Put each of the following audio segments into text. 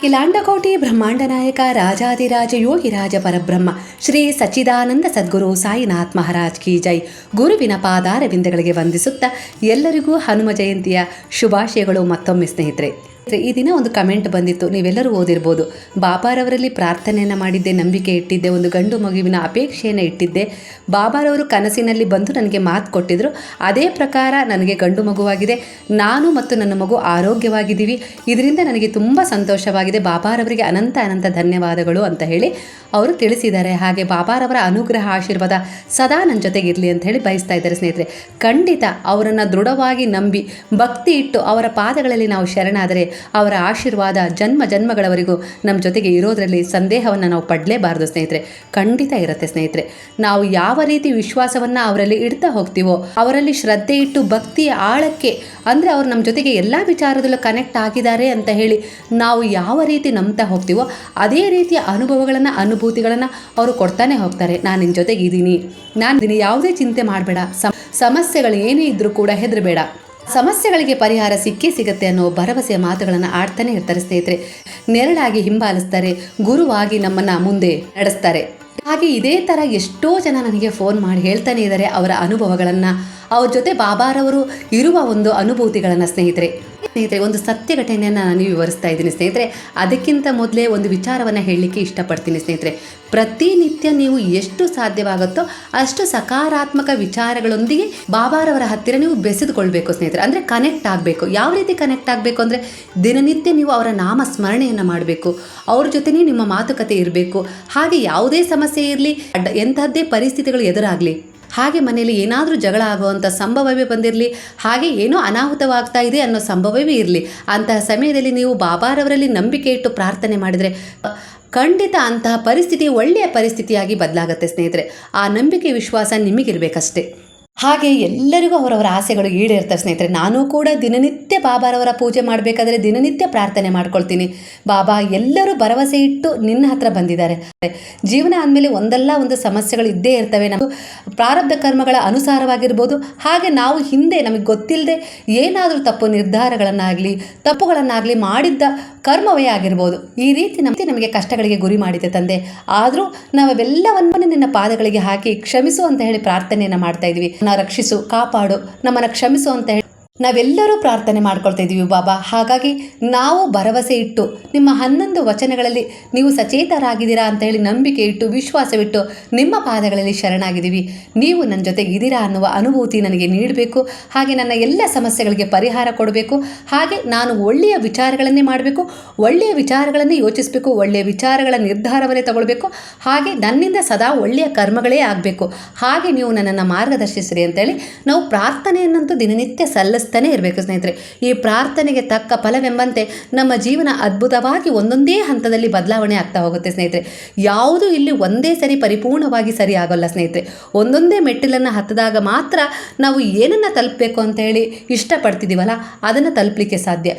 ಕಿಲಾಂಡಕೋಟಿ ಬ್ರಹ್ಮಾಂಡ ನಾಯಕ ರಾಜಾದಿರಾಜ ಯೋಗಿರಾಜ ಪರಬ್ರಹ್ಮ ಶ್ರೀ ಸಚ್ಚಿದಾನಂದ ಸದ್ಗುರು ಸಾಯಿನಾಥ್ ಮಹಾರಾಜ್ ಕಿ ಜೈ. ಗುರುವಿನ ಪಾದಾರವಿಂದಗಳಿಗೆ ವಂದಿಸುತ್ತಾ ಎಲ್ಲರಿಗೂ ಹನುಮ ಜಯಂತಿಯ ಶುಭಾಶಯಗಳು. ಮತ್ತೊಮ್ಮೆ ಸ್ನೇಹಿತರೆ, ಈ ದಿನ ಒಂದು ಕಮೆಂಟ್ ಬಂದಿತ್ತು, ನೀವೆಲ್ಲರೂ ಓದಿರ್ಬೋದು. ಬಾಬಾರವರಲ್ಲಿ ಪ್ರಾರ್ಥನೆಯನ್ನು ಮಾಡಿದ್ದೆ, ನಂಬಿಕೆ ಇಟ್ಟಿದ್ದೆ, ಒಂದು ಗಂಡು ಮಗುವಿನ ಅಪೇಕ್ಷೆಯನ್ನು ಇಟ್ಟಿದ್ದೆ. ಬಾಬಾರವರು ಕನಸಿನಲ್ಲಿ ಬಂದು ನನಗೆ ಮಾತು ಕೊಟ್ಟಿದ್ದರು. ಅದೇ ಪ್ರಕಾರ ನನಗೆ ಗಂಡು ಮಗುವಾಗಿದೆ. ನಾನು ಮತ್ತು ನನ್ನ ಮಗು ಆರೋಗ್ಯವಾಗಿದ್ದೀವಿ. ಇದರಿಂದ ನನಗೆ ತುಂಬ ಸಂತೋಷವಾಗಿದೆ. ಬಾಬಾರವರಿಗೆ ಅನಂತ ಅನಂತ ಧನ್ಯವಾದಗಳು ಅಂತ ಹೇಳಿ ಅವರು ತಿಳಿಸಿದ್ದಾರೆ. ಹಾಗೆ ಬಾಬಾರವರ ಅನುಗ್ರಹ ಆಶೀರ್ವಾದ ಸದಾ ನನ್ನ ಜೊತೆಗಿರಲಿ ಅಂತ ಹೇಳಿ ಬಯಸ್ತಾ ಇದ್ದಾರೆ ಸ್ನೇಹಿತರೆ. ಖಂಡಿತ ಅವರನ್ನು ದೃಢವಾಗಿ ನಂಬಿ ಭಕ್ತಿ ಇಟ್ಟು ಅವರ ಪಾದಗಳಲ್ಲಿ ನಾವು ಶರಣಾದರೆ ಅವರ ಆಶೀರ್ವಾದ ಜನ್ಮ ಜನ್ಮಗಳವರೆಗೂ ನಮ್ಮ ಜೊತೆಗೆ ಇರೋದರಲ್ಲಿ ಸಂದೇಹವನ್ನು ನಾವು ಪಡಲೇಬಾರದು ಸ್ನೇಹಿತರೆ. ಖಂಡಿತ ಇರುತ್ತೆ ಸ್ನೇಹಿತರೆ. ನಾವು ಯಾವ ರೀತಿ ವಿಶ್ವಾಸವನ್ನು ಅವರಲ್ಲಿ ಇಡ್ತಾ ಹೋಗ್ತೀವೋ, ಅವರಲ್ಲಿ ಶ್ರದ್ಧೆ ಇಟ್ಟು ಭಕ್ತಿಯ ಆಳಕ್ಕೆ, ಅಂದರೆ ಅವ್ರು ನಮ್ಮ ಜೊತೆಗೆ ಎಲ್ಲ ವಿಚಾರದಲ್ಲೂ ಕನೆಕ್ಟ್ ಆಗಿದ್ದಾರೆ ಅಂತ ಹೇಳಿ ನಾವು ಯಾವ ರೀತಿ ನಂಬ್ತಾ ಹೋಗ್ತೀವೋ ಅದೇ ರೀತಿಯ ಅನುಭೂತಿಗಳನ್ನು ಅವರು ಕೊಡ್ತಾನೆ ಹೋಗ್ತಾರೆ. ನಾನು ನಿನ್ನ ಜೊತೆಗೆ ಇದ್ದೀನಿ, ಯಾವುದೇ ಚಿಂತೆ ಮಾಡಬೇಡ, ಸಮಸ್ಯೆಗಳು ಏನೇ ಇದ್ದರೂ ಕೂಡ ಹೆದರಬೇಡ, ಸಮಸ್ಯೆಗಳಿಗೆ ಪರಿಹಾರ ಸಿಕ್ಕೇ ಸಿಗುತ್ತೆ ಅನ್ನೋ ಭರವಸೆಯ ಮಾತುಗಳನ್ನು ಆಡ್ತಾನೆ ಇರ್ತಾರೆ ಸ್ನೇಹಿತರೆ. ನೆರಳಾಗಿ ಹಿಂಬಾಲಿಸ್ತಾರೆ, ಗುರುವಾಗಿ ನಮ್ಮನ್ನು ಮುಂದೆ ನಡೆಸ್ತಾರೆ. ಹಾಗೆ ಇದೇ ಥರ ಎಷ್ಟೋ ಜನ ನನಗೆ ಫೋನ್ ಮಾಡಿ ಹೇಳ್ತಾನೆ ಇದ್ದಾರೆ ಅವರ ಅನುಭವಗಳನ್ನು, ಅವ್ರ ಜೊತೆ ಬಾಬಾರವರು ಇರುವ ಒಂದು ಅನುಭೂತಿಗಳನ್ನು. ಸ್ನೇಹಿತರೆ, ಒಂದು ಸತ್ಯ ಘಟನೆಯನ್ನು ನಾನು ವಿವರಿಸ್ತಾ ಇದ್ದೀನಿ ಸ್ನೇಹಿತರೆ. ಅದಕ್ಕಿಂತ ಮೊದಲೇ ಒಂದು ವಿಚಾರವನ್ನು ಹೇಳಲಿಕ್ಕೆ ಇಷ್ಟಪಡ್ತೀನಿ ಸ್ನೇಹಿತರೆ. ಪ್ರತಿನಿತ್ಯ ನೀವು ಎಷ್ಟು ಸಾಧ್ಯವಾಗುತ್ತೋ ಅಷ್ಟು ಸಕಾರಾತ್ಮಕ ವಿಚಾರಗಳೊಂದಿಗೆ ಬಾಬಾರವರ ಹತ್ತಿರ ನೀವು ಬೆಸೆದುಕೊಳ್ಬೇಕು ಸ್ನೇಹಿತರೆ. ಅಂದರೆ ಕನೆಕ್ಟ್ ಆಗಬೇಕು. ಯಾವ ರೀತಿ ಕನೆಕ್ಟ್ ಆಗಬೇಕು ಅಂದರೆ, ದಿನನಿತ್ಯ ನೀವು ಅವರ ನಾಮ ಸ್ಮರಣೆಯನ್ನು ಮಾಡಬೇಕು, ಅವ್ರ ಜೊತೆನೇ ನಿಮ್ಮ ಮಾತುಕತೆ ಇರಬೇಕು. ಹಾಗೆ ಯಾವುದೇ ಸಮಸ್ಯೆ ಇರಲಿ, ಎಂಥದ್ದೇ ಪರಿಸ್ಥಿತಿಗಳು ಎದುರಾಗಲಿ, ಹಾಗೆ ಮನೆಯಲ್ಲಿ ಏನಾದರೂ ಜಗಳ ಆಗುವಂಥ ಸಂಭವವೇ ಬಂದಿರಲಿ, ಹಾಗೆ ಏನೋ ಅನಾಹುತವಾಗ್ತಾ ಇದೆ ಅನ್ನೋ ಸಂಭವವೇ ಇರಲಿ, ಅಂತಹ ಸಮಯದಲ್ಲಿ ನೀವು ಬಾಬಾರವರಲ್ಲಿ ನಂಬಿಕೆ ಇಟ್ಟು ಪ್ರಾರ್ಥನೆ ಮಾಡಿದರೆ ಖಂಡಿತ ಅಂತಹ ಪರಿಸ್ಥಿತಿ ಒಳ್ಳೆಯ ಪರಿಸ್ಥಿತಿಯಾಗಿ ಬದಲಾಗುತ್ತೆ ಸ್ನೇಹಿತರೆ. ಆ ನಂಬಿಕೆ ವಿಶ್ವಾಸ ನಿಮಗಿರಬೇಕಷ್ಟೇ. ಹಾಗೆ ಎಲ್ಲರಿಗೂ ಅವರವರ ಆಸೆಗಳು ಈಡೇರ್ತವೆ ಸ್ನೇಹಿತರೆ. ನಾನು ಕೂಡ ದಿನನಿತ್ಯ ಬಾಬಾರವರ ಪೂಜೆ ಮಾಡಬೇಕಾದ್ರೆ ದಿನನಿತ್ಯ ಪ್ರಾರ್ಥನೆ ಮಾಡ್ಕೊಳ್ತೀನಿ. ಬಾಬಾ, ಎಲ್ಲರೂ ಭರವಸೆ ಇಟ್ಟು ನಿನ್ನ ಹತ್ರ ಬಂದಿದ್ದಾರೆ. ಜೀವನ ಅಂದಮೇಲೆ ಒಂದಲ್ಲ ಒಂದು ಸಮಸ್ಯೆಗಳು ಇದ್ದೇ ಇರ್ತವೆ. ನಮ್ಮ ಪ್ರಾರಬ್ಧ ಕರ್ಮಗಳ ಅನುಸಾರವಾಗಿರ್ಬೋದು, ಹಾಗೆ ನಾವು ಹಿಂದೆ ನಮಗೆ ಗೊತ್ತಿಲ್ಲದೆ ಏನಾದರೂ ತಪ್ಪುಗಳನ್ನಾಗಲಿ ಮಾಡಿದ್ದ ಕರ್ಮವೇ ಆಗಿರ್ಬೋದು. ಈ ರೀತಿ ನಮಗೆ ಕಷ್ಟಗಳಿಗೆ ಗುರಿ ಮಾಡಿದೆ ತಂದೆ. ಆದರೂ ನಾವೆಲ್ಲವನ್ನೂ ನಿನ್ನ ಪಾದಗಳಿಗೆ ಹಾಕಿ ಕ್ಷಮಿಸು ಅಂತ ಹೇಳಿ ಪ್ರಾರ್ಥನೆಯನ್ನು ಮಾಡ್ತಾ ಇದ್ವಿ. ರಕ್ಷಿಸು, ಕಾಪಾಡು, ನಮ್ಮನ್ನು ಕ್ಷಮಿಸು ಅಂತ ಹೇಳಿ ನಾವೆಲ್ಲರೂ ಪ್ರಾರ್ಥನೆ ಮಾಡ್ಕೊಳ್ತಾ ಇದ್ದೀವಿ ಬಾಬಾ. ಹಾಗಾಗಿ ನಾವು ಭರವಸೆ ಇಟ್ಟು ನಿಮ್ಮ 11 ವಚನಗಳಲ್ಲಿ ನೀವು ಸಚೇತರಾಗಿದ್ದೀರಾ ಅಂತ ಹೇಳಿ ನಂಬಿಕೆ ಇಟ್ಟು ವಿಶ್ವಾಸವಿಟ್ಟು ನಿಮ್ಮ ಪಾದಗಳಲ್ಲಿ ಶರಣಾಗಿದ್ದೀವಿ. ನೀವು ನನ್ನ ಜೊತೆಗೆ ಇದ್ದೀರಾ ಅನ್ನುವ ಅನುಭೂತಿ ನನಗೆ ನೀಡಬೇಕು. ಹಾಗೆ ನನ್ನ ಎಲ್ಲ ಸಮಸ್ಯೆಗಳಿಗೆ ಪರಿಹಾರ ಕೊಡಬೇಕು. ಹಾಗೆ ನಾನು ಒಳ್ಳೆಯ ವಿಚಾರಗಳನ್ನೇ ಮಾಡಬೇಕು, ಒಳ್ಳೆಯ ವಿಚಾರಗಳನ್ನೇ ಯೋಚಿಸಬೇಕು, ಒಳ್ಳೆಯ ವಿಚಾರಗಳ ನಿರ್ಧಾರವನ್ನೇ ತಗೊಳ್ಬೇಕು. ಹಾಗೆ ನನ್ನಿಂದ ಸದಾ ಒಳ್ಳೆಯ ಕರ್ಮಗಳೇ ಆಗಬೇಕು. ಹಾಗೆ ನೀವು ನನ್ನನ್ನು ಮಾರ್ಗದರ್ಶಿಸಿರಿ ಅಂತೇಳಿ ನಾವು ಪ್ರಾರ್ಥನೆಯನ್ನಂತೂ ದಿನನಿತ್ಯ ಸಲ್ಲಿಸ್ತಾನೆ ಇರಬೇಕು ಸ್ನೇಹಿತರೆ. ಈ ಪ್ರಾರ್ಥನೆಗೆ ತಕ್ಕ ಫಲವೆಂಬಂತೆ ನಮ್ಮ ಜೀವನ ಅದ್ಭುತವಾಗಿ ಒಂದೊಂದೇ ಹಂತದಲ್ಲಿ ಬದಲಾವಣೆ ಆಗ್ತಾ ಹೋಗುತ್ತೆ ಸ್ನೇಹಿತರೆ. ಯಾವುದು ಇಲ್ಲಿ ಒಂದೇ ಸರಿ ಪರಿಪೂರ್ಣವಾಗಿ ಸರಿ ಆಗೋಲ್ಲ ಸ್ನೇಹಿತರೆ. ಒಂದೊಂದೇ ಮೆಟ್ಟಿಲನ್ನು ಹತ್ತಿದಾಗ ಮಾತ್ರ ನಾವು ಏನನ್ನು ತಲುಪಬೇಕು ಅಂತ ಹೇಳಿ ಇಷ್ಟಪಡ್ತಿದ್ದೀವಲ್ಲ ಅದನ್ನು ತಲುಪಲಿಕ್ಕೆ ಸಾಧ್ಯ.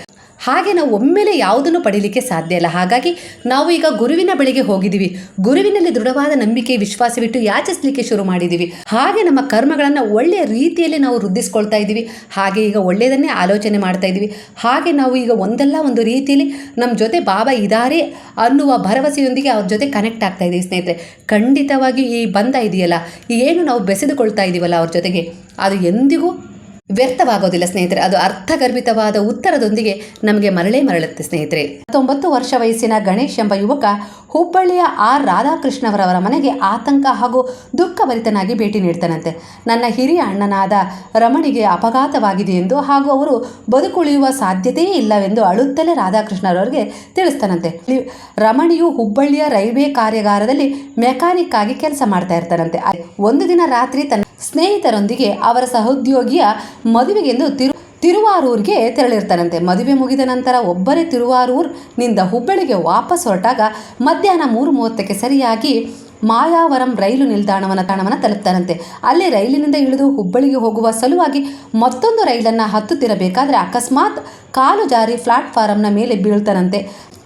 ಹಾಗೆ ನಾವು ಒಮ್ಮೆಲೆ ಯಾವುದನ್ನು ಪಡೀಲಿಕ್ಕೆ ಸಾಧ್ಯ ಇಲ್ಲ. ಹಾಗಾಗಿ ನಾವು ಈಗ ಗುರುವಿನ ಬಳಿಗೆ ಹೋಗಿದ್ದೀವಿ, ಗುರುವಿನಲ್ಲಿ ದೃಢವಾದ ನಂಬಿಕೆ ವಿಶ್ವಾಸವಿಟ್ಟು ಯಾಚಿಸಲಿಕ್ಕೆ ಶುರು ಮಾಡಿದ್ದೀವಿ. ಹಾಗೆ ನಮ್ಮ ಕರ್ಮಗಳನ್ನು ಒಳ್ಳೆಯ ರೀತಿಯಲ್ಲಿ ನಾವು ವೃದ್ಧಿಸ್ಕೊಳ್ತಾ ಇದ್ದೀವಿ. ಹಾಗೆ ಈಗ ಒಳ್ಳೆಯದನ್ನೇ ಆಲೋಚನೆ ಮಾಡ್ತಾ ಇದ್ದೀವಿ. ಹಾಗೆ ನಾವು ಈಗ ಒಂದಲ್ಲ ಒಂದು ರೀತಿಯಲ್ಲಿ ನಮ್ಮ ಜೊತೆ ಬಾಬಾ ಇದ್ದಾರೆ ಅನ್ನುವ ಭರವಸೆಯೊಂದಿಗೆ ಅವ್ರ ಜೊತೆ ಕನೆಕ್ಟ್ ಆಗ್ತಾ ಇದ್ದೀವಿ ಸ್ನೇಹಿತರೆ. ಖಂಡಿತವಾಗಿ ಈ ಬಂಧ ಇದೆಯಲ್ಲ, ಏನು ನಾವು ಬೆಸೆದುಕೊಳ್ತಾ ಇದ್ದೀವಲ್ಲ ಅವ್ರ ಜೊತೆಗೆ, ಅದು ಎಂದಿಗೂ ವ್ಯರ್ಥವಾಗೋದಿಲ್ಲ ಸ್ನೇಹಿತರೆ. ಅದು ಅರ್ಥಗರ್ಭಿತವಾದ ಉತ್ತರದೊಂದಿಗೆ ನಮಗೆ ಮರಳುತ್ತೆ ಸ್ನೇಹಿತರೆ. 19 ವರ್ಷ ವಯಸ್ಸಿನ ಗಣೇಶ್ ಎಂಬ ಯುವಕ ಹುಬ್ಬಳ್ಳಿಯ ಆರ್ ರಾಧಾಕೃಷ್ಣವರವರ ಮನೆಗೆ ಆತಂಕ ಹಾಗೂ ದುಃಖಭರಿತನಾಗಿ ಭೇಟಿ ನೀಡ್ತಾನಂತೆ. ನನ್ನ ಹಿರಿಯ ಅಣ್ಣನಾದ ರಮಣಿಗೆ ಅಪಘಾತವಾಗಿದೆ ಎಂದು ಹಾಗೂ ಅವರು ಬದುಕುಳಿಯುವ ಸಾಧ್ಯತೆಯೇ ಇಲ್ಲವೆಂದು ಅಳುತ್ತಲೇ ರಾಧಾಕೃಷ್ಣರವರಿಗೆ ತಿಳಿಸ್ತಾನಂತೆ. ರಮಣಿಯು ಹುಬ್ಬಳ್ಳಿಯ ರೈಲ್ವೆ ಕಾರ್ಯಾಗಾರದಲ್ಲಿ ಮೆಕ್ಯಾನಿಕ್ ಆಗಿ ಕೆಲಸ ಮಾಡ್ತಾ ಇರ್ತಾನಂತೆ. ಒಂದು ದಿನ ರಾತ್ರಿ ತನ್ನ ಸ್ನೇಹಿತರೊಂದಿಗೆ ಅವರ ಸಹೋದ್ಯೋಗಿಯ ಮದುವೆಗೆಂದು ತಿರುವಾರೂರ್ಗೆ ತೆರಳಿರ್ತಾನಂತೆ. ಮದುವೆ ಮುಗಿದ ನಂತರ ಒಬ್ಬರೇ ತಿರುವಾರೂರ್ನಿಂದ ಹುಬ್ಬಳ್ಳಿಗೆ ವಾಪಸ್ ಹೊರಟಾಗ ಮಧ್ಯಾಹ್ನ 3:30ಕ್ಕೆ ಸರಿಯಾಗಿ ಮಾಯಾವರಂ ರೈಲು ನಿಲ್ದಾಣವನ್ನು ತಲುಪ್ತಾರಂತೆ. ಅಲ್ಲಿ ರೈಲಿನಿಂದ ಇಳಿದು ಹುಬ್ಬಳ್ಳಿಗೆ ಹೋಗುವ ಸಲುವಾಗಿ ಮತ್ತೊಂದು ರೈಲನ್ನು ಹತ್ತುತ್ತಿರಬೇಕಾದ್ರೆ ಅಕಸ್ಮಾತ್ ಕಾಲು ಜಾರಿ ಪ್ಲಾಟ್ಫಾರಂನ ಮೇಲೆ ಬೀಳ್ತಾನಂತೆ.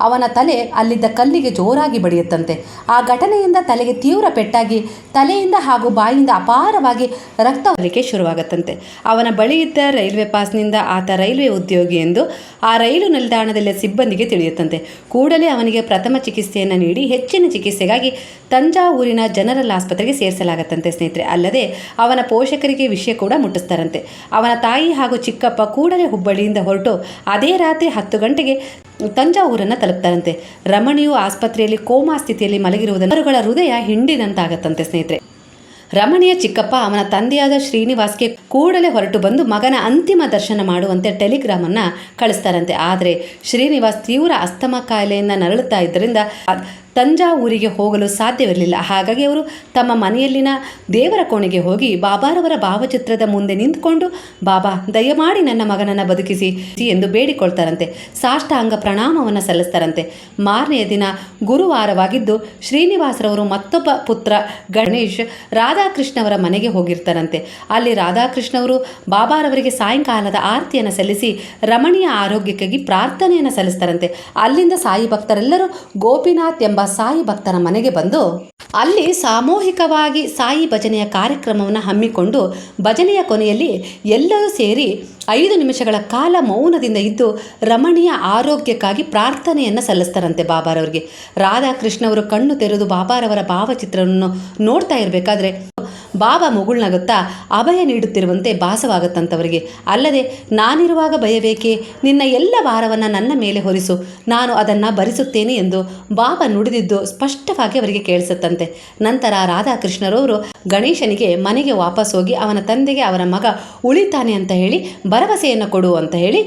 ಅವನ ತಲೆ ಅಲ್ಲಿದ್ದ ಕಲ್ಲಿಗೆ ಜೋರಾಗಿ ಬಡಿಯುತ್ತಂತೆ. ಆ ಘಟನೆಯಿಂದ ತಲೆಗೆ ತೀವ್ರ ಪೆಟ್ಟಾಗಿ ತಲೆಯಿಂದ ಹಾಗೂ ಬಾಯಿಯಿಂದ ಅಪಾರವಾಗಿ ರಕ್ತ ಹೊರಲಿಕ್ಕೆ ಶುರುವಾಗುತ್ತಂತೆ. ಅವನ ಬಳಿ ಇದ್ದ ರೈಲ್ವೆ ಪಾಸ್ನಿಂದ ಆತ ರೈಲ್ವೆ ಉದ್ಯೋಗಿ ಎಂದು ಆ ರೈಲು ನಿಲ್ದಾಣದಲ್ಲಿ ಸಿಬ್ಬಂದಿಗೆ ತಿಳಿಯುತ್ತಂತೆ. ಕೂಡಲೇ ಅವನಿಗೆ ಪ್ರಥಮ ಚಿಕಿತ್ಸೆಯನ್ನು ನೀಡಿ ಹೆಚ್ಚಿನ ಚಿಕಿತ್ಸೆಗಾಗಿ ತಂಜಾವೂರಿನ ಜನರಲ್ ಆಸ್ಪತ್ರೆಗೆ ಸೇರಿಸಲಾಗುತ್ತಂತೆ ಸ್ನೇಹಿತರೆ. ಅಲ್ಲದೆ ಅವನ ಪೋಷಕರಿಗೆ ವಿಷಯ ಕೂಡ ಮುಟ್ಟಿಸ್ತಾರಂತೆ. ಅವನ ತಾಯಿ ಹಾಗೂ ಚಿಕ್ಕಪ್ಪ ಕೂಡಲೇ ಹುಬ್ಬಳ್ಳಿಯಿಂದ ಹೊರಟು ಅದೇ ರಾತ್ರಿ 10 ಗಂಟೆಗೆ ತಂಜಾವೂರನ್ನು ತಲುಪ್ತಾರಂತೆ. ರಮಣಿಯು ಆಸ್ಪತ್ರೆಯಲ್ಲಿ ಕೋಮಾ ಸ್ಥಿತಿಯಲ್ಲಿ ಮಲಗಿರುವುದನ್ನು ಅವರುಗಳ ಹೃದಯ ಹಿಂಡಿದಂತಾಗತ್ತಂತೆ ಸ್ನೇಹಿತರೆ. ರಮಣಿಯ ಚಿಕ್ಕಪ್ಪ ಅವನ ತಂದೆಯಾದ ಶ್ರೀನಿವಾಸ್ಗೆ ಕೂಡಲೇ ಹೊರಟು ಬಂದು ಮಗನ ಅಂತಿಮ ದರ್ಶನ ಮಾಡುವಂತೆ ಟೆಲಿಗ್ರಾಮನ್ನು ಕಳಿಸ್ತಾರಂತೆ. ಆದರೆ ಶ್ರೀನಿವಾಸ್ ತೀವ್ರ ಅಸ್ತಮ ಕಾಯಿಲೆಯಿಂದ ನರಳುತ್ತಾ ಇದ್ದರಿಂದ ತಂಜಾವೂರಿಗೆ ಹೋಗಲು ಸಾಧ್ಯವಿರಲಿಲ್ಲ. ಹಾಗಾಗಿ ಅವರು ತಮ್ಮ ಮನೆಯಲ್ಲಿನ ದೇವರ ಕೋಣೆಗೆ ಹೋಗಿ ಬಾಬಾರವರ ಭಾವಚಿತ್ರದ ಮುಂದೆ ನಿಂತುಕೊಂಡು, ಬಾಬಾ ದಯಮಾಡಿ ನನ್ನ ಮಗನನ್ನು ಬದುಕಿಸಿ ಎಂದು ಬೇಡಿಕೊಳ್ತಾರಂತೆ. ಸಾಷ್ಟಾಂಗ ಪ್ರಣಾಮವನ್ನು ಸಲ್ಲಿಸ್ತಾರಂತೆ. ಮಾರನೆಯ ದಿನ ಗುರುವಾರವಾಗಿದ್ದು ಶ್ರೀನಿವಾಸರವರು ಮತ್ತೊಬ್ಬ ಪುತ್ರ ಗಣೇಶ್ ರಾಧಾಕೃಷ್ಣವರ ಮನೆಗೆ ಹೋಗಿರ್ತಾರಂತೆ. ಅಲ್ಲಿ ರಾಧಾಕೃಷ್ಣವರು ಬಾಬಾರವರಿಗೆ ಸಾಯಂಕಾಲದ ಆರತಿಯನ್ನು ಸಲ್ಲಿಸಿ ರಮಣಿಯ ಆರೋಗ್ಯಕ್ಕಾಗಿ ಪ್ರಾರ್ಥನೆಯನ್ನು ಸಲ್ಲಿಸ್ತಾರಂತೆ. ಅಲ್ಲಿಂದ ಸಾಯಿ ಭಕ್ತರೆಲ್ಲರೂ ಗೋಪಿನಾಥ್ ಎಂಬ ಸಾಯಿ ಭಕ್ತರ ಮನೆಗೆ ಬಂದು ಅಲ್ಲಿ ಸಾಮೂಹಿಕವಾಗಿ ಸಾಯಿ ಭಜನೆಯ ಕಾರ್ಯಕ್ರಮವನ್ನು ಹಮ್ಮಿಕೊಂಡು ಭಜನೆಯ ಕೊನೆಯಲ್ಲಿ ಎಲ್ಲರೂ ಸೇರಿ 5 ನಿಮಿಷಗಳ ಕಾಲ ಮೌನದಿಂದ ಇದ್ದು ರಮಣಿಯ ಆರೋಗ್ಯಕ್ಕಾಗಿ ಪ್ರಾರ್ಥನೆಯನ್ನು ಸಲ್ಲಿಸ್ತಾರಂತೆ ಬಾಬಾರವರಿಗೆ. ರಾಧಾಕೃಷ್ಣವರು ಕಣ್ಣು ತೆರೆದು ಬಾಬಾರವರ ಭಾವಚಿತ್ರವನ್ನು ನೋಡ್ತಾ ಇರಬೇಕಾದ್ರೆ ಬಾಬಾ ಮುಗುಳ್ನಗುತ್ತಾ ಅಭಯ ನೀಡುತ್ತಿರುವಂತೆ ಭಾಸವಾಗುತ್ತಂತವರಿಗೆ. ಅಲ್ಲದೆ ನಾನಿರುವಾಗ ಭಯಬೇಕೆ, ನಿನ್ನ ಎಲ್ಲ ಭಾರವನ್ನು ನನ್ನ ಮೇಲೆ ಹೊರಿಸು, ನಾನು ಅದನ್ನು ಭರಿಸುತ್ತೇನೆ ಎಂದು ಬಾಬಾ ನುಡಿದಿದ್ದು ಸ್ಪಷ್ಟವಾಗಿ ಅವರಿಗೆ ಕೇಳಿಸುತ್ತಂತೆ. ನಂತರ ರಾಧಾಕೃಷ್ಣರವರು ಗಣೇಶನಿಗೆ ಮನೆಗೆ ವಾಪಸ್ ಹೋಗಿ ಅವನ ತಂದೆಗೆ ಅವರ ಮಗ ಉಳಿತಾನೆ ಅಂತ ಹೇಳಿ ಭರವಸೆಯನ್ನು ಕೊಡು ಅಂತ ಹೇಳಿ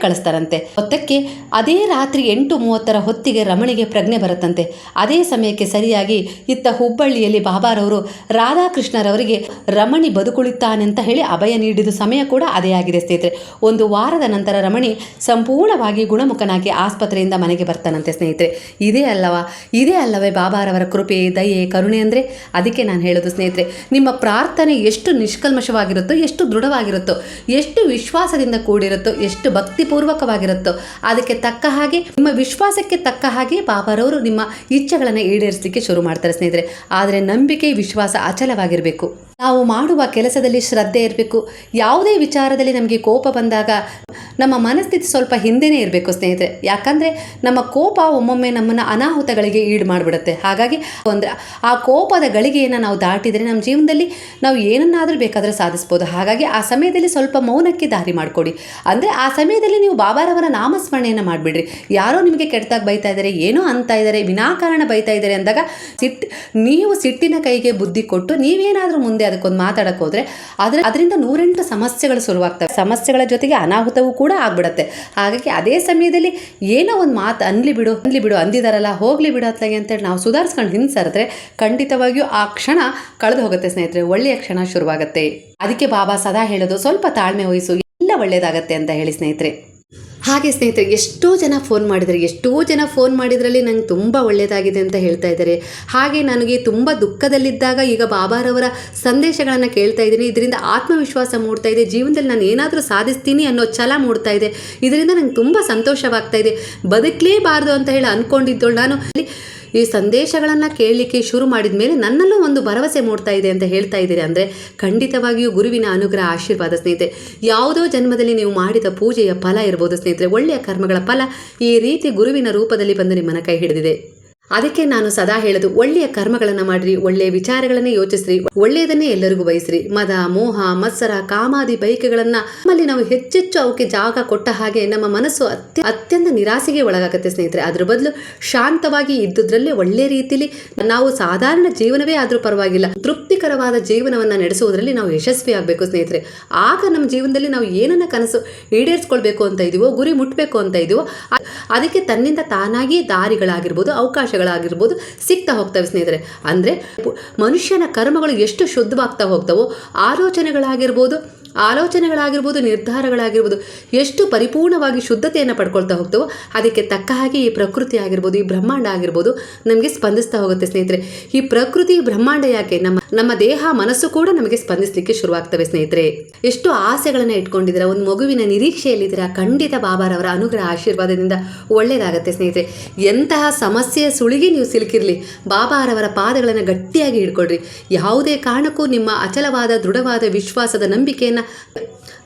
ಕಳಿಸ್ತಾರಂತೆ. ಹೊತ್ತಕ್ಕೆ ಅದೇ ರಾತ್ರಿ 8:30 ಹೊತ್ತಿಗೆ ರಮಣಿಗೆ ಪ್ರಜ್ಞೆ ಬರುತ್ತಂತೆ. ಅದೇ ಸಮಯಕ್ಕೆ ಸರಿಯಾಗಿ ಇತ್ತ ಹುಬ್ಬಳ್ಳಿಯಲ್ಲಿ ಬಾಬಾರವರು ರಾಧಾಕೃಷ್ಣರವರಿಗೆ ರಮಣಿ ಬದುಕುಳಿತಾನೆ ಅಂತ ಹೇಳಿ ಅಭಯ ನೀಡಿದ ಸಮಯ ಕೂಡ ಅದೇ ಆಗಿದೆ ಸ್ನೇಹಿತರೆ. 1 ವಾರದ ನಂತರ ರಮಣಿ ಸಂಪೂರ್ಣವಾಗಿ ಗುಣಮುಖನಾಗಿ ಆಸ್ಪತ್ರೆಯಿಂದ ಮನೆಗೆ ಬರ್ತಾನಂತೆ ಸ್ನೇಹಿತರೆ. ಇದೇ ಅಲ್ಲವೇ ಬಾಬಾರವರ ಕೃಪೆ, ದಯೆ, ಕರುಣೆ ಅಂದರೆ? ಅದಕ್ಕೆ ನಾನು ಹೇಳೋದು ಸ್ನೇಹಿತರೆ, ನಿಮ್ಮ ಪ್ರಾರ್ಥನೆ ಎಷ್ಟು ನಿಷ್ಕಲ್ಮಶವಾಗಿರುತ್ತೋ, ಎಷ್ಟು ದೃಢವಾಗಿರುತ್ತೋ, ಎಷ್ಟು ವಿಶ್ವಾಸದಿಂದ ಕೂಡಿರುತ್ತೋ, ಎಷ್ಟು ಭಕ್ತಿಪೂರ್ವಕವಾಗಿರುತ್ತೋ, ಅದಕ್ಕೆ ತಕ್ಕ ಹಾಗೆ ನಿಮ್ಮ ವಿಶ್ವಾಸಕ್ಕೆ ತಕ್ಕ ಹಾಗೆ ಬಾಬಾರವರು ನಿಮ್ಮ ಇಚ್ಛೆಗಳನ್ನು ಈಡೇರಿಸಲಿಕ್ಕೆ ಶುರು ಮಾಡ್ತಾರೆ ಸ್ನೇಹಿತರೆ. ಆದರೆ ನಂಬಿಕೆ, ವಿಶ್ವಾಸ ಅಚಲವಾಗಿರಬೇಕು. ನಾವು ಮಾಡುವ ಕೆಲಸದಲ್ಲಿ ಶ್ರದ್ಧೆ ಇರಬೇಕು. ಯಾವುದೇ ವಿಚಾರದಲ್ಲಿ ನಮಗೆ ಕೋಪ ಬಂದಾಗ ನಮ್ಮ ಮನಸ್ಥಿತಿ ಸ್ವಲ್ಪ ಹಿಂದೆನೇ ಇರಬೇಕು ಸ್ನೇಹಿತರೆ. ಯಾಕಂದರೆ ನಮ್ಮ ಕೋಪ ಒಮ್ಮೊಮ್ಮೆ ನಮ್ಮನ್ನು ಅನಾಹುತಗಳಿಗೆ ಈಡು ಮಾಡಿಬಿಡುತ್ತೆ. ಹಾಗಾಗಿ ಅಂದರೆ ಆ ಕೋಪದ ಗಳಿಗೆಯನ್ನು ನಾವು ದಾಟಿದರೆ ನಮ್ಮ ಜೀವನದಲ್ಲಿ ನಾವು ಏನನ್ನಾದರೂ ಬೇಕಾದರೆ ಸಾಧಿಸ್ಬೋದು. ಹಾಗಾಗಿ ಆ ಸಮಯದಲ್ಲಿ ಸ್ವಲ್ಪ ಮೌನಕ್ಕೆ ದಾರಿ ಮಾಡಿಕೊಡಿ. ಅಂದರೆ ಆ ಸಮಯದಲ್ಲಿ ನೀವು ಬಾಬಾರವರ ನಾಮಸ್ಮರಣೆಯನ್ನು ಮಾಡಿಬಿಡ್ರಿ. ಯಾರೋ ನಿಮಗೆ ಕೆಟ್ಟದಾಗಿ ಬೈತಾ ಇದ್ದಾರೆ, ಏನೋ ಅಂತ ಇದ್ದಾರೆ, ವಿನಾಕಾರಣ ಬೈತಾ ಇದ್ದಾರೆ ಅಂದಾಗ ನೀವು ಸಿಟ್ಟಿನ ಕೈಗೆ ಬುದ್ಧಿ ಕೊಟ್ಟು ನೀವೇನಾದರೂ ಮುಂದೆ ಅದಕ್ಕೊಂದು ಮಾತಾಡಕ್ಕೆ ಹೋದರೆ ಅದರಿಂದ 108 ಸಮಸ್ಯೆಗಳು ಶುರುವಾಗ್ತವೆ. ಸಮಸ್ಯೆಗಳ ಜೊತೆಗೆ ಅನಾಹುತವೂ ಕೂಡ ಆಗ್ಬಿಡುತ್ತೆ. ಹಾಗಾಗಿ ಅದೇ ಸಮಯದಲ್ಲಿ ಏನೋ ಒಂದು ಮಾತು ಅನ್ಲಿ ಬಿಡು ಅಂದಿದಾರಲ್ಲ, ಹೋಗ್ಲಿ ಬಿಡು ಅತ್ಲಾಗೆ ಅಂತೇಳಿ ನಾವು ಸುಧಾರಿಸ್ಕೊಂಡು ಹಿಂಸರಿದ್ರೆ ಖಂಡಿತವಾಗಿಯೂ ಆ ಕ್ಷಣ ಕಳೆದು ಹೋಗುತ್ತೆ ಸ್ನೇಹಿತರೆ. ಒಳ್ಳೆಯ ಕ್ಷಣ ಶುರುವಾಗುತ್ತೆ. ಅದಕ್ಕೆ ಬಾಬಾ ಸದಾ ಹೇಳೋದು, ಸ್ವಲ್ಪ ತಾಳ್ಮೆ ವಹಿಸು, ಎಲ್ಲ ಒಳ್ಳೆಯದಾಗತ್ತೆ ಅಂತ ಹೇಳಿ ಸ್ನೇಹಿತರೆ. ಹಾಗೆ ಸ್ನೇಹಿತರೆ, ಎಷ್ಟೋ ಜನ ಫೋನ್ ಮಾಡಿದ್ರಲ್ಲಿ ನಂಗೆ ತುಂಬ ಒಳ್ಳೆಯದಾಗಿದೆ ಅಂತ ಹೇಳ್ತಾ ಇದ್ದಾರೆ. ಹಾಗೆ ನನಗೆ ತುಂಬ ದುಃಖದಲ್ಲಿದ್ದಾಗ ಈಗ ಬಾಬಾರವರ ಸಂದೇಶಗಳನ್ನು ಕೇಳ್ತಾ ಇದ್ದೀನಿ. ಇದರಿಂದ ಆತ್ಮವಿಶ್ವಾಸ ಮೂಡ್ತಾ ಇದೆ. ಜೀವನದಲ್ಲಿ ನಾನು ಏನಾದರೂ ಸಾಧಿಸ್ತೀನಿ ಅನ್ನೋ ಛಲ ಮೂಡ್ತಾ ಇದೆ. ಇದರಿಂದ ನಂಗೆ ತುಂಬ ಸಂತೋಷವಾಗ್ತಾ ಇದೆ. ಬದುಕಲೇಬಾರ್ದು ಅಂತ ಹೇಳಿ ಅಂದ್ಕೊಂಡಿದ್ದಳು ನಾನು. ಈ ಸಂದೇಶಗಳನ್ನು ಕೇಳಲಿಕ್ಕೆ ಶುರು ಮಾಡಿದ ಮೇಲೆ ನನ್ನಲ್ಲೂ ಒಂದು ಭರವಸೆ ಮೂಡ್ತಾ ಇದೆ ಅಂತ ಹೇಳ್ತಾ ಇದ್ದೀರಿ. ಅಂದರೆ ಖಂಡಿತವಾಗಿಯೂ ಗುರುವಿನ ಅನುಗ್ರಹ, ಆಶೀರ್ವಾದ ಸ್ನೇಹಿತರೆ. ಯಾವುದೋ ಜನ್ಮದಲ್ಲಿ ನೀವು ಮಾಡಿದ ಪೂಜೆಯ ಫಲ ಇರ್ಬೋದು ಸ್ನೇಹಿತರೆ. ಒಳ್ಳೆಯ ಕರ್ಮಗಳ ಫಲ ಈ ರೀತಿ ಗುರುವಿನ ರೂಪದಲ್ಲಿ ಬಂದು ನಿಮ್ಮನ್ನು ಕೈ ಹಿಡಿದಿದೆ. ಅದಕ್ಕೆ ನಾನು ಸದಾ ಹೇಳೋದು, ಒಳ್ಳೆಯ ಕರ್ಮಗಳನ್ನು ಮಾಡಿರಿ, ಒಳ್ಳೆಯ ವಿಚಾರಗಳನ್ನೇ ಯೋಚಿಸ್ರಿ, ಒಳ್ಳೆಯದನ್ನೇ ಎಲ್ಲರಿಗೂ ಬಯಸ್ರಿ. ಮದ, ಮೋಹ, ಮತ್ಸರ, ಕಾಮಾದಿ ಬೈಕೆಗಳನ್ನು ನಮ್ಮಲ್ಲಿ ನಾವು ಹೆಚ್ಚೆಚ್ಚು ಅವಕ್ಕೆ ಜಾಗ ಕೊಟ್ಟ ಹಾಗೆ ನಮ್ಮ ಮನಸ್ಸು ಅತ್ಯಂತ ನಿರಾಸೆಗೆ ಒಳಗಾಗುತ್ತೆ ಸ್ನೇಹಿತರೆ. ಅದ್ರ ಬದಲು ಶಾಂತವಾಗಿ ಇದ್ದುದ್ರಲ್ಲೇ ಒಳ್ಳೆ ರೀತಿಯಲ್ಲಿ ನಾವು ಸಾಧಾರಣ ಜೀವನವೇ ಆದರೂ ಪರವಾಗಿಲ್ಲ, ತೃಪ್ತಿಕರವಾದ ಜೀವನವನ್ನು ನಡೆಸುವುದರಲ್ಲಿ ನಾವು ಯಶಸ್ವಿ ಆಗಬೇಕು ಸ್ನೇಹಿತರೆ. ಆಗ ನಮ್ಮ ಜೀವನದಲ್ಲಿ ನಾವು ಏನನ್ನ ಕನಸು ಈಡೇರಿಸ್ಕೊಳ್ಬೇಕು ಅಂತ ಇದೀವೋ, ಗುರಿ ಮುಟ್ಟಬೇಕು ಅಂತ ಇದೀವೋ, ಅದಕ್ಕೆ ತನ್ನಿಂದ ತಾನಾಗಿ ದಾರಿಗಳಾಗಿರ್ಬೋದು, ಅವಕಾಶಗಳಾಗಿರ್ಬೋದು ಸಿಗ್ತಾ ಹೋಗ್ತವೆ ಸ್ನೇಹಿತರೆ. ಅಂದರೆ ಮನುಷ್ಯನ ಕರ್ಮಗಳು ಎಷ್ಟು ಶುದ್ಧವಾಗ್ತಾ ಹೋಗ್ತವೋ, ಆಲೋಚನೆಗಳಾಗಿರ್ಬೋದು, ಆಲೋಚನೆಗಳಾಗಿರ್ಬೋದು, ನಿರ್ಧಾರಗಳಾಗಿರ್ಬೋದು ಎಷ್ಟು ಪರಿಪೂರ್ಣವಾಗಿ ಶುದ್ಧತೆಯನ್ನು ಪಡ್ಕೊಳ್ತಾ ಹೋಗ್ತವೋ ಅದಕ್ಕೆ ತಕ್ಕ ಹಾಗೆ ಈ ಪ್ರಕೃತಿ ಆಗಿರ್ಬೋದು, ಈ ಬ್ರಹ್ಮಾಂಡ ಆಗಿರ್ಬೋದು ನಮಗೆ ಸ್ಪಂದಿಸ್ತಾ ಹೋಗುತ್ತೆ ಸ್ನೇಹಿತರೆ. ಈ ಪ್ರಕೃತಿ ಬ್ರಹ್ಮಾಂಡ ಯಾಕೆ ನಮ್ಮ ದೇಹ ಮನಸ್ಸು ಕೂಡ ನಮಗೆ ಸ್ಪಂದಿಸಲಿಕ್ಕೆ ಶುರುವಾಗ್ತವೆ ಸ್ನೇಹಿತರೆ. ಎಷ್ಟು ಆಸೆಗಳನ್ನು ಇಟ್ಕೊಂಡಿದ್ದೀರಾ, ಒಂದು ಮಗುವಿನ ನಿರೀಕ್ಷೆಯಲ್ಲಿದ್ದೀರಾ, ಖಂಡಿತ ಬಾಬಾರವರ ಅನುಗ್ರಹ ಆಶೀರ್ವಾದದಿಂದ ಒಳ್ಳೆಯದಾಗತ್ತೆ ಸ್ನೇಹಿತರೆ. ಎಂತಹ ಸಮಸ್ಯೆಯ ಸುಳಿಗೆ ನೀವು ಸಿಲುಕಿರಲಿ, ಬಾಬಾರವರ ಪಾದಗಳನ್ನು ಗಟ್ಟಿಯಾಗಿ ಹಿಡ್ಕೊಳ್ರಿ. ಯಾವುದೇ ಕಾರಣಕ್ಕೂ ನಿಮ್ಮ ಅಚಲವಾದ ದೃಢವಾದ ವಿಶ್ವಾಸದ ನಂಬಿಕೆಯನ್ನು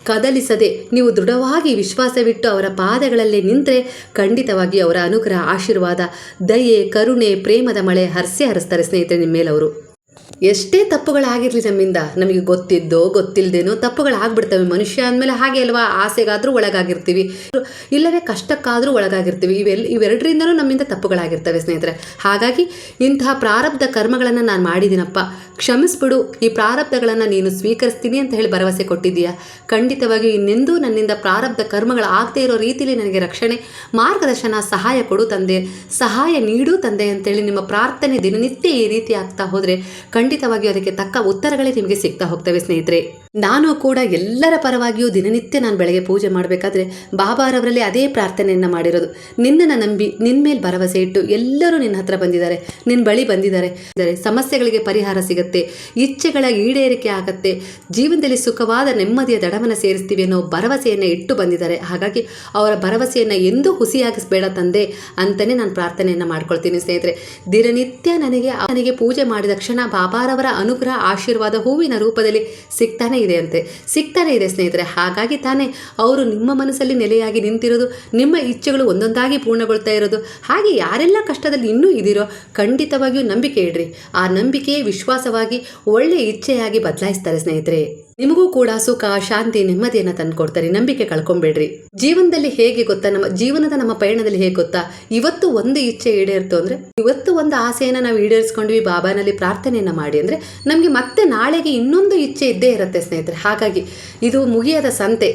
ಕದಲಿಸದೆ ನೀವು ದೃಢವಾಗಿ ವಿಶ್ವಾಸವಿಟ್ಟು ಅವರ ಪಾದಗಳಲ್ಲೇ ನಿಂತರೆ ಖಂಡಿತವಾಗಿ ಅವರ ಅನುಗ್ರಹ ಆಶೀರ್ವಾದ, ದಯೆ, ಕರುಣೆ, ಪ್ರೇಮದ ಮಳೆ ಹರಿಸ್ತಾರೆ ಸ್ನೇಹಿತರೆ ನಿಮ್ಮ ಮೇಲವರು. ಎಷ್ಟೇ ತಪ್ಪುಗಳಾಗಿರಲಿ ನಮ್ಮಿಂದ, ನಮಗೆ ಗೊತ್ತಿದ್ದೋ ಗೊತ್ತಿಲ್ಲದೇನೋ ತಪ್ಪುಗಳಾಗ್ಬಿಡ್ತವೆ. ಮನುಷ್ಯ ಅಂದಮೇಲೆ ಹಾಗೆ ಅಲ್ವಾ, ಆಸೆಗಾದರೂ ಒಳಗಾಗಿರ್ತೀವಿ, ಇಲ್ಲವೇ ಕಷ್ಟಕ್ಕಾದರೂ ಒಳಗಾಗಿರ್ತೀವಿ. ಇವೆರಡರಿಂದನೂ ನಮ್ಮಿಂದ ತಪ್ಪುಗಳಾಗಿರ್ತವೆ ಸ್ನೇಹಿತರೆ. ಹಾಗಾಗಿ ಇಂತಹ ಪ್ರಾರಬ್ಧ ಕರ್ಮಗಳನ್ನು ನಾನು ಮಾಡಿದ್ದೀನಪ್ಪ, ಕ್ಷಮಿಸ್ಬಿಡು, ಈ ಪ್ರಾರಬ್ಧಗಳನ್ನು ನೀನು ಸ್ವೀಕರಿಸ್ತೀನಿ ಅಂತ ಹೇಳಿ ಭರವಸೆ ಕೊಟ್ಟಿದ್ದೀಯಾ. ಖಂಡಿತವಾಗಿಯೂ ಇನ್ನೆಂದೂ ನನ್ನಿಂದ ಪ್ರಾರಬ್ಧ ಕರ್ಮಗಳು ಆಗದೇ ಇರೋ ರೀತಿಯಲ್ಲಿ ನನಗೆ ರಕ್ಷಣೆ, ಮಾರ್ಗದರ್ಶನ, ಸಹಾಯ ಕೊಡು ತಂದೆ, ಸಹಾಯ ನೀಡು ತಂದೆ ಅಂತೇಳಿ ನಿಮ್ಮ ಪ್ರಾರ್ಥನೆ ದಿನನಿತ್ಯ ಈ ರೀತಿ ಆಗ್ತಾ ಹೋದರೆ ಖಂಡಿತವಾಗಿಯೂ ಅದಕ್ಕೆ ತಕ್ಕ ಉತ್ತರಗಳೇ ನಿಮಗೆ ಸಿಗ್ತಾ ಹೋಗ್ತವೆ ಸ್ನೇಹಿತರೆ. ನಾನು ಕೂಡ ಎಲ್ಲರ ಪರವಾಗಿಯೂ ದಿನನಿತ್ಯ ನಾನು ಬೆಳಗ್ಗೆ ಪೂಜೆ ಮಾಡಬೇಕಾದ್ರೆ ಬಾಬಾರವರಲ್ಲಿ ಅದೇ ಪ್ರಾರ್ಥನೆಯನ್ನು ಮಾಡಿರೋದು. ನಿನ್ನನ್ನು ನಂಬಿ ನಿನ್ನ ಮೇಲೆ ಭರವಸೆ ಇಟ್ಟು ಎಲ್ಲರೂ ನಿನ್ನ ಹತ್ರ ಬಂದಿದ್ದಾರೆ, ನಿನ್ನ ಬಳಿ ಬಂದಿದ್ದಾರೆ. ಸಮಸ್ಯೆಗಳಿಗೆ ಪರಿಹಾರ ಸಿಗುತ್ತೆ, ಇಚ್ಛೆಗಳ ಈಡೇರಿಕೆ ಆಗತ್ತೆ, ಜೀವನದಲ್ಲಿ ಸುಖವಾದ ನೆಮ್ಮದಿಯ ದಡವನ್ನು ಸೇರಿಸ್ತೀವಿ ಅನ್ನೋ ಭರವಸೆಯನ್ನು ಇಟ್ಟು ಬಂದಿದ್ದಾರೆ. ಹಾಗಾಗಿ ಅವರ ಭರವಸೆಯನ್ನು ಎಂದೂ ಹುಸಿಯಾಗಿಸಬೇಡ ತಂದೆ ಅಂತಲೇ ನಾನು ಪ್ರಾರ್ಥನೆಯನ್ನು ಮಾಡ್ಕೊಳ್ತೀನಿ ಸ್ನೇಹಿತರೆ. ದಿನನಿತ್ಯ ನನಗೆ ಪೂಜೆ ಮಾಡಿದ ಕ್ಷಣ ಬಾಬಾರವರ ಅನುಗ್ರಹ ಆಶೀರ್ವಾದ ಹೂವಿನ ರೂಪದಲ್ಲಿ ಸಿಗ್ತಾನೆ ಇದೆ ಸ್ನೇಹಿತರೆ. ಹಾಗಾಗಿ ತಾನೇ ಅವರು ನಿಮ್ಮ ಮನಸ್ಸಲ್ಲಿ ನೆಲೆಯಾಗಿ ನಿಂತಿರೋದು, ನಿಮ್ಮ ಇಚ್ಛೆಗಳು ಒಂದೊಂದಾಗಿ ಪೂರ್ಣಗೊಳ್ತಾ ಇರೋದು. ಹಾಗೆ ಯಾರೆಲ್ಲ ಕಷ್ಟದಲ್ಲಿ ಇನ್ನೂ ಇದ್ದೀರೋ ಖಂಡಿತವಾಗಿಯೂ ನಂಬಿಕೆ ಇಡ್ರಿ. ಆ ನಂಬಿಕೆಯೇ ವಿಶ್ವಾಸವಾಗಿ ಒಳ್ಳೆಯ ಇಚ್ಛೆಯಾಗಿ ಬದಲಾಯಿಸ್ತಾರೆ ಸ್ನೇಹಿತರೆ. ನಿಮಗೂ ಕೂಡ ಸುಖ, ಶಾಂತಿ, ನೆಮ್ಮದಿಯನ್ನು ತಂದುಕೊಡ್ತಾರೆ. ನಂಬಿಕೆ ಕಳ್ಕೊಂಬೇಡ್ರಿ. ಜೀವನದಲ್ಲಿ ಹೇಗೆ ಗೊತ್ತಾ, ನಮ್ಮ ಪಯಣದಲ್ಲಿ ಹೇಗೆ ಗೊತ್ತಾ, ಇವತ್ತು ಒಂದು ಇಚ್ಛೆ ಈಡೇರ್ತು ಅಂದರೆ, ಇವತ್ತು ಒಂದು ಆಸೆಯನ್ನು ನಾವು ಈಡೇರಿಸ್ಕೊಂಡ್ವಿ ಬಾಬಾನಲ್ಲಿ ಪ್ರಾರ್ಥನೆಯನ್ನು ಮಾಡಿ ಅಂದರೆ ನಮಗೆ ಮತ್ತೆ ನಾಳೆಗೆ ಇನ್ನೊಂದು ಇಚ್ಛೆ ಇದ್ದೇ ಇರುತ್ತೆ ಸ್ನೇಹಿತರೆ. ಹಾಗಾಗಿ ಇದು ಮುಗಿಯದ ಸಂತೆ.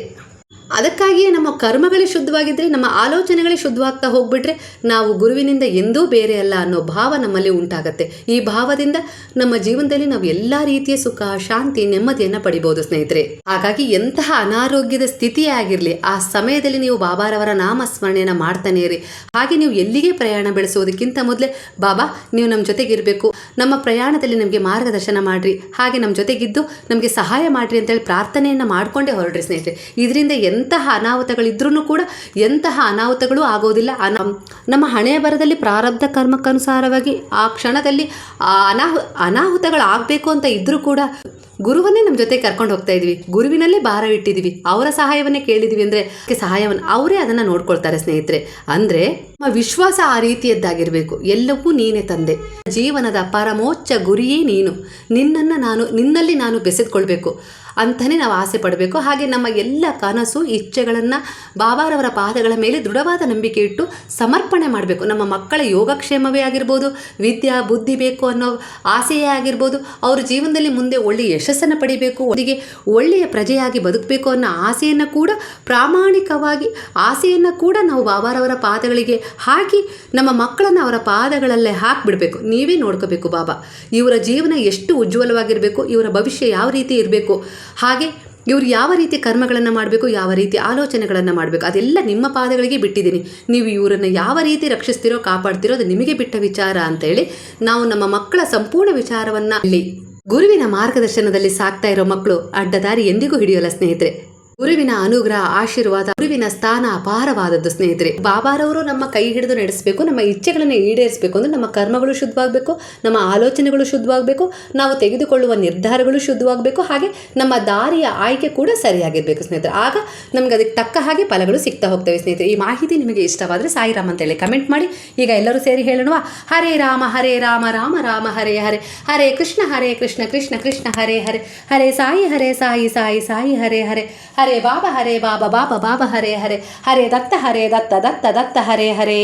ಅದಕ್ಕಾಗಿಯೇ ನಮ್ಮ ಕರ್ಮಗಳೇ ಶುದ್ಧವಾಗಿದ್ದರೆ, ನಮ್ಮ ಆಲೋಚನೆಗಳೇ ಶುದ್ಧವಾಗ್ತಾ ಹೋಗ್ಬಿಟ್ರೆ ನಾವು ಗುರುವಿನಿಂದ ಎಂದೂ ಬೇರೆ ಅಲ್ಲ ಅನ್ನೋ ಭಾವ ನಮ್ಮಲ್ಲಿ ಉಂಟಾಗತ್ತೆ. ಈ ಭಾವದಿಂದ ನಮ್ಮ ಜೀವನದಲ್ಲಿ ನಾವು ಎಲ್ಲ ರೀತಿಯ ಸುಖ, ಶಾಂತಿ, ನೆಮ್ಮದಿಯನ್ನು ಪಡಿಬೋದು ಸ್ನೇಹಿತರೆ. ಹಾಗಾಗಿ ಎಂತಹ ಅನಾರೋಗ್ಯದ ಸ್ಥಿತಿಯೇ ಆಗಿರಲಿ, ಆ ಸಮಯದಲ್ಲಿ ನೀವು ಬಾಬಾರವರ ನಾಮಸ್ಮರಣೆಯನ್ನು ಮಾಡ್ತಾನೆ ಇರಿ. ಹಾಗೆ ನೀವು ಎಲ್ಲಿಗೆ ಪ್ರಯಾಣ ಬೆಳೆಸೋದಕ್ಕಿಂತ ಮೊದಲೇ ಬಾಬಾ ನೀವು ನಮ್ಮ ಜೊತೆಗಿರಬೇಕು, ನಮ್ಮ ಪ್ರಯಾಣದಲ್ಲಿ ನಮಗೆ ಮಾರ್ಗದರ್ಶನ ಮಾಡಿರಿ, ಹಾಗೆ ನಮ್ಮ ಜೊತೆಗಿದ್ದು ನಮಗೆ ಸಹಾಯ ಮಾಡಿರಿ ಅಂತೇಳಿ ಪ್ರಾರ್ಥನೆಯನ್ನು ಮಾಡಿಕೊಂಡೇ ಹೊರಡ್ರಿ ಸ್ನೇಹಿತರೆ. ಇದರಿಂದ ಎಂತಹ ಅನಾಹುತಗಳಿದ್ರೂ ಕೂಡ ಎಂತಹ ಅನಾಹುತಗಳು ಆಗೋದಿಲ್ಲ. ನಮ್ಮ ಹಣೆಯ ಬರದಲ್ಲಿ ಪ್ರಾರಬ್ಧ ಕರ್ಮಕ್ಕನುಸಾರವಾಗಿ ಆ ಕ್ಷಣದಲ್ಲಿ ಅನಾಹುತಗಳು ಆಗಬೇಕು ಅಂತ ಇದ್ರೂ ಕೂಡ ಗುರುವನ್ನೇ ನಮ್ಮ ಜೊತೆ ಕರ್ಕೊಂಡು ಹೋಗ್ತಾ ಇದೀವಿ, ಗುರುವಿನಲ್ಲೇ ಭಾರವಿಟ್ಟಿದ್ದೀವಿ, ಅವರ ಸಹಾಯವನ್ನೇ ಕೇಳಿದ್ದೀವಿ ಅಂದರೆ ಸಹಾಯವನ್ನು ಅವರೇ ಅದನ್ನು ನೋಡ್ಕೊಳ್ತಾರೆ ಸ್ನೇಹಿತರೆ. ಅಂದರೆ ನಮ್ಮ ವಿಶ್ವಾಸ ಆ ರೀತಿಯದ್ದಾಗಿರಬೇಕು. ಎಲ್ಲವೂ ನೀನೇ ತಂದೆ, ಜೀವನದ ಪರಮೋಚ್ಚ ಗುರಿಯೇ ನೀನು, ನಿನ್ನಲ್ಲಿ ನಾನು ಬೆಸೆದುಕೊಳ್ಬೇಕು ಅಂತಲೇ ನಾವು ಆಸೆ ಪಡಬೇಕು. ಹಾಗೆ ನಮ್ಮ ಎಲ್ಲ ಕನಸು, ಇಚ್ಛೆಗಳನ್ನು ಬಾಬಾರವರ ಪಾದಗಳ ಮೇಲೆ ದೃಢವಾದ ನಂಬಿಕೆ ಇಟ್ಟು ಸಮರ್ಪಣೆ ಮಾಡಬೇಕು. ನಮ್ಮ ಮಕ್ಕಳ ಯೋಗಕ್ಷೇಮವೇ ಆಗಿರ್ಬೋದು, ವಿದ್ಯಾ ಬುದ್ಧಿ ಬೇಕು ಅನ್ನೋ ಆಸೆಯೇ ಆಗಿರ್ಬೋದು, ಅವ್ರ ಜೀವನದಲ್ಲಿ ಮುಂದೆ ಒಳ್ಳೆಯ ಯಶಸ್ಸನ್ನು ಪಡಿಬೇಕು, ಅವರಿಗೆ ಒಳ್ಳೆಯ ಪ್ರಜೆಯಾಗಿ ಬದುಕಬೇಕು ಅನ್ನೋ ಆಸೆಯನ್ನು ಕೂಡ ಪ್ರಾಮಾಣಿಕವಾಗಿ ಆಸೆಯನ್ನು ಕೂಡ ನಾವು ಬಾಬಾರವರ ಪಾದಗಳಿಗೆ ಹಾಕಿ ನಮ್ಮ ಮಕ್ಕಳನ್ನು ಅವರ ಪಾದಗಳಲ್ಲೇ ಹಾಕಿಬಿಡಬೇಕು. ನೀವೇ ನೋಡ್ಕೋಬೇಕು ಬಾಬಾ, ಇವರ ಜೀವನ ಎಷ್ಟು ಉಜ್ವಲವಾಗಿರಬೇಕು, ಇವರ ಭವಿಷ್ಯ ಯಾವ ರೀತಿ ಇರಬೇಕು, ಹಾಗೆ ಇವರು ಯಾವ ರೀತಿ ಕರ್ಮಗಳನ್ನು ಮಾಡಬೇಕು, ಯಾವ ರೀತಿ ಆಲೋಚನೆಗಳನ್ನು ಮಾಡಬೇಕು, ಅದೆಲ್ಲ ನಿಮ್ಮ ಪಾದಗಳಿಗೆ ಬಿಟ್ಟಿದ್ದೀನಿ. ನೀವು ಇವರನ್ನು ಯಾವ ರೀತಿ ರಕ್ಷಿಸ್ತಿರೋ, ಕಾಪಾಡ್ತಿರೋ ಅದು ನಿಮಗೆ ಬಿಟ್ಟ ವಿಚಾರ ಅಂತೇಳಿ ನಾವು ನಮ್ಮ ಮಕ್ಕಳ ಸಂಪೂರ್ಣ ವಿಚಾರವನ್ನು ಇಲ್ಲಿ ಗುರುವಿನ ಮಾರ್ಗದರ್ಶನದಲ್ಲಿ ಸಾಕ್ತಾ ಇರೋ ಮಕ್ಕಳು ಅಡ್ಡದಾರಿ ಎಂದಿಗೂ ಹಿಡಿಯೋಲ್ಲ ಸ್ನೇಹಿತರೆ. ಗುರುವಿನ ಅನುಗ್ರಹ, ಆಶೀರ್ವಾದ, ಗುರುವಿನ ಸ್ಥಾನ ಅಪಾರವಾದದ್ದು ಸ್ನೇಹಿತರೆ. ಬಾಬಾರವರು ನಮ್ಮ ಕೈ ಹಿಡಿದು ನಡೆಸಬೇಕು, ನಮ್ಮ ಇಚ್ಛೆಗಳನ್ನು ಈಡೇರಿಸಬೇಕು ಅಂದರೆ ನಮ್ಮ ಕರ್ಮಗಳು ಶುದ್ಧವಾಗಬೇಕು, ನಮ್ಮ ಆಲೋಚನೆಗಳು ಶುದ್ಧವಾಗಬೇಕು, ನಾವು ತೆಗೆದುಕೊಳ್ಳುವ ನಿರ್ಧಾರಗಳು ಶುದ್ಧವಾಗಬೇಕು, ಹಾಗೆ ನಮ್ಮ ದಾರಿಯ ಆಯ್ಕೆ ಕೂಡ ಸರಿಯಾಗಿರಬೇಕು ಸ್ನೇಹಿತರೆ. ಆಗ ನಮ್ಗೆ ಅದಕ್ಕೆ ತಕ್ಕ ಹಾಗೆ ಫಲಗಳು ಸಿಗ್ತಾ ಹೋಗ್ತವೆ ಸ್ನೇಹಿತರೆ. ಈ ಮಾಹಿತಿ ನಿಮಗೆ ಇಷ್ಟವಾದರೆ ಸಾಯಿರಾಮ್ ಅಂತೇಳಿ ಕಮೆಂಟ್ ಮಾಡಿ. ಈಗ ಎಲ್ಲರೂ ಸೇರಿ ಹೇಳೋಣ, ಹರೇ ರಾಮ ರಾಮ ರಾಮ ಹರೇ ಹರೇ, ಹರೇ ಕೃಷ್ಣ ಕೃಷ್ಣ ಕೃಷ್ಣ ಹರೇ ಹರೇ, ಹರೇ ಸಾಯಿ ಸಾಯಿ ಹರೇ ಹರೇ, ಹರೇ ಬಾಬಾ ಬಾಬಾ ಹರೇ ಹರೇ, ಹರೇ ದತ್ತ ದತ್ತ ಹರೇ ಹರೇ.